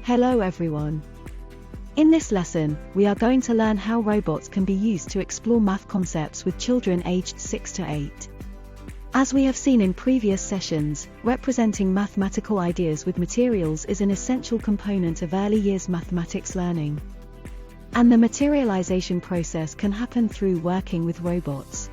Hello everyone. In this lesson, we are going to learn how robots can be used to explore math concepts with children aged 6 to 8. As we have seen in previous sessions, representing mathematical ideas with materials is an essential component of early years mathematics learning. And the materialization process can happen through working with robots.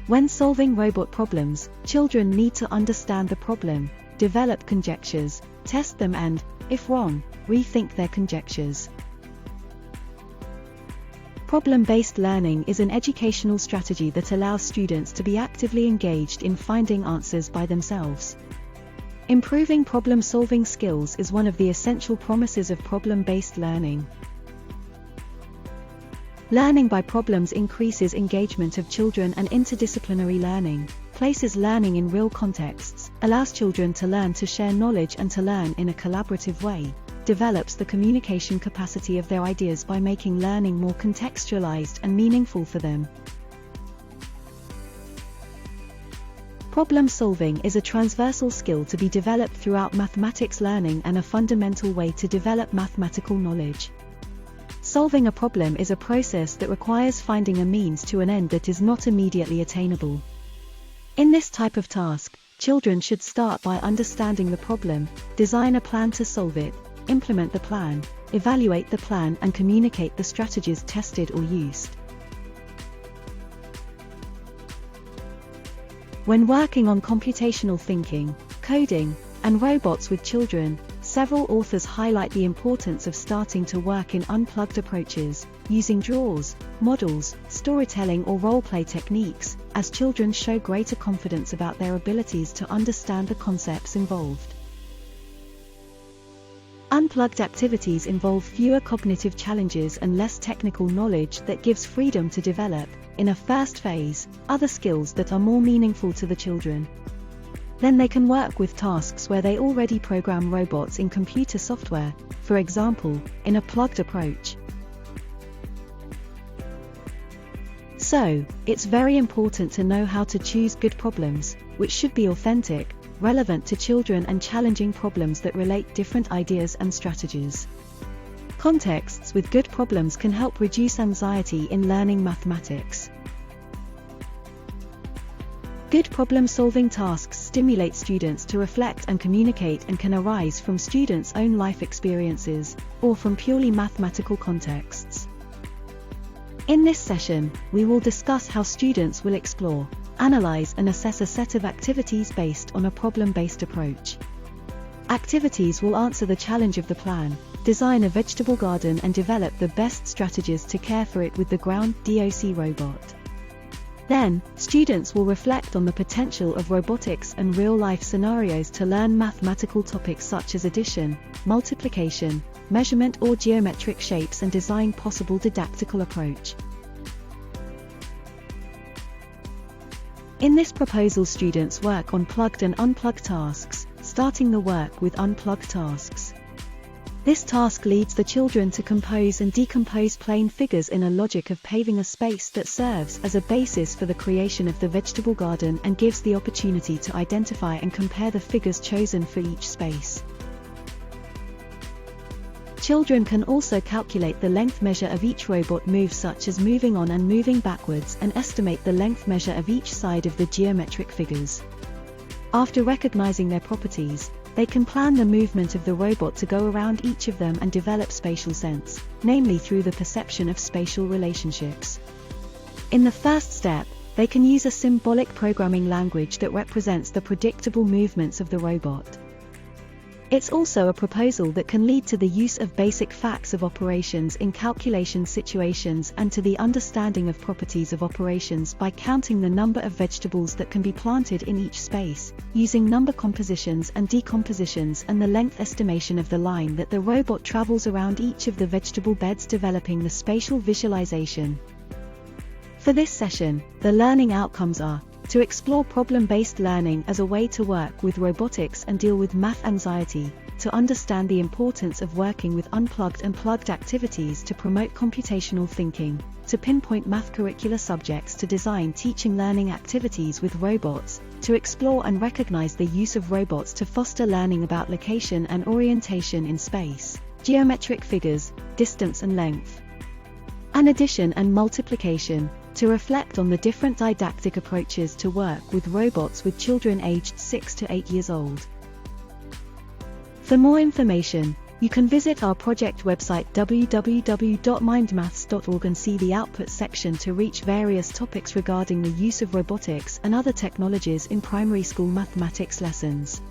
When solving robot problems, children need to understand the problem, develop conjectures, test them and, if wrong, rethink their conjectures. Problem-based learning is an educational strategy that allows students to be actively engaged in finding answers by themselves. Improving problem-solving skills is one of the essential promises of problem-based learning. Learning by problems increases engagement of children, and interdisciplinary learning places learning in real contexts, allows children to learn to share knowledge and to learn in a collaborative way, develops the communication capacity of their ideas by making learning more contextualized and meaningful for them. Problem solving is a transversal skill to be developed throughout mathematics learning and a fundamental way to develop mathematical knowledge. Solving a problem is a process that requires finding a means to an end that is not immediately attainable. In this type of task, children should start by understanding the problem, design a plan to solve it, implement the plan, evaluate the plan and communicate the strategies tested or used. When working on computational thinking, coding, and robots with children, several authors highlight the importance of starting to work in unplugged approaches, using draws, models, storytelling or role-play techniques, as children show greater confidence about their abilities to understand the concepts involved. Unplugged activities involve fewer cognitive challenges and less technical knowledge that gives freedom to develop, in a first phase, other skills that are more meaningful to the children. Then they can work with tasks where they already program robots in computer software, for example, in a plugged approach. So, it's very important to know how to choose good problems, which should be authentic, relevant to children and challenging problems that relate different ideas and strategies. Contexts with good problems can help reduce anxiety in learning mathematics. Good problem-solving tasks stimulate students to reflect and communicate and can arise from students' own life experiences, or from purely mathematical contexts. In this session, we will discuss how students will explore, analyze and assess a set of activities based on a problem-based approach. Activities will answer the challenge of the plan, design a vegetable garden and develop the best strategies to care for it with the ground DOC robot. Then, students will reflect on the potential of robotics and real-life scenarios to learn mathematical topics such as addition, multiplication, measurement or geometric shapes and design possible didactical approach. In this proposal, students work on plugged and unplugged tasks, starting the work with unplugged tasks. This task leads the children to compose and decompose plane figures in a logic of paving a space that serves as a basis for the creation of the vegetable garden and gives the opportunity to identify and compare the figures chosen for each space. Children can also calculate the length measure of each robot move, such as moving on and moving backwards, and estimate the length measure of each side of the geometric figures. After recognizing their properties, they can plan the movement of the robot to go around each of them and develop spatial sense, namely through the perception of spatial relationships. In the first step, they can use a symbolic programming language that represents the predictable movements of the robot. It's also a proposal that can lead to the use of basic facts of operations in calculation situations and to the understanding of properties of operations by counting the number of vegetables that can be planted in each space, using number compositions and decompositions and the length estimation of the line that the robot travels around each of the vegetable beds, developing the spatial visualization. For this session, the learning outcomes are to explore problem-based learning as a way to work with robotics and deal with math anxiety, to understand the importance of working with unplugged and plugged activities to promote computational thinking, to pinpoint math curricular subjects, to design teaching learning activities with robots, to explore and recognize the use of robots to foster learning about location and orientation in space, geometric figures, distance and length, and addition and multiplication, to reflect on the different didactic approaches to work with robots with children aged 6 to 8 years old. For more information, you can visit our project website www.mindmaths.org and see the output section to reach various topics regarding the use of robotics and other technologies in primary school mathematics lessons.